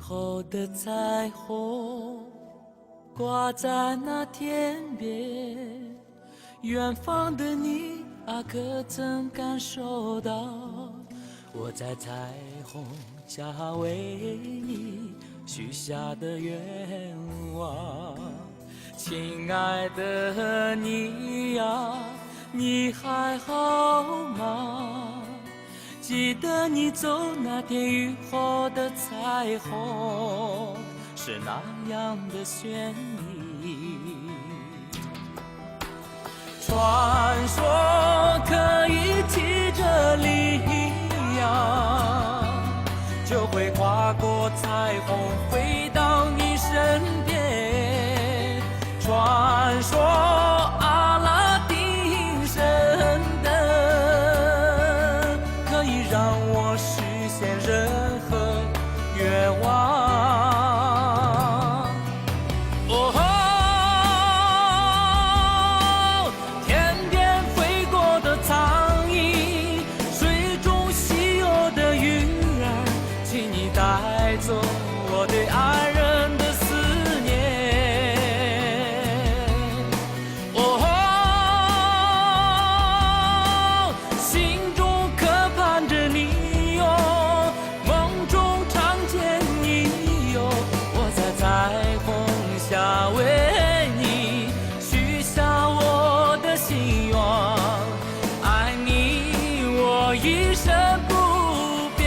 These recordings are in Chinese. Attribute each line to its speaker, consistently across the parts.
Speaker 1: 后的彩虹挂在那天边，远方的你啊，可曾感受到我在彩虹下为你许下的愿望？亲爱的你呀，你还好吗？记得你走那天雨后的彩虹是那样的绚丽。传说可以骑着羚羊，就会跨过彩虹飞到你身边。传说阿拉丁神灯可以让我实现任何愿望。天边飞过的苍蝇，水中稀有的鱼儿，请你带走我对爱人的思念。心中渴盼着你哟，梦中常见你哟，我在彩虹下为你许下我的心愿，爱你我一生不变。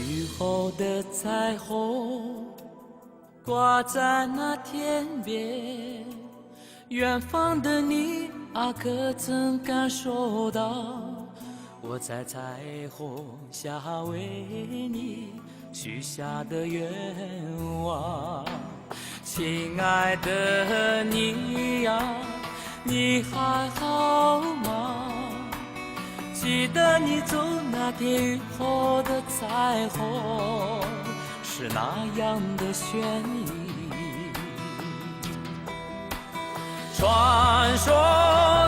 Speaker 1: 雨后的彩虹挂在那天边，远方的你啊，可曾感受到我在彩虹下为你许下的愿望？亲爱的你呀，你还好吗？记得你走那天雨后的彩虹是那样的绚丽。传说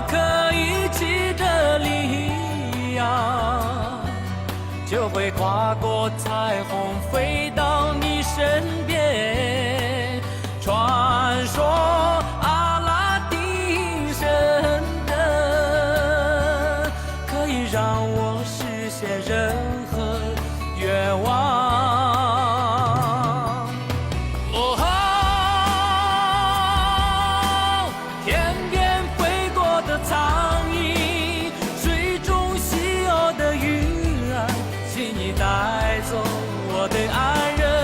Speaker 1: 可以骑着羚羊，就会跨过彩虹飞到你身边。传说阿拉丁神灯可以让我实现任何愿望。天边飞过的苍蝇，水中稀有的鱼儿，请你带走我的爱人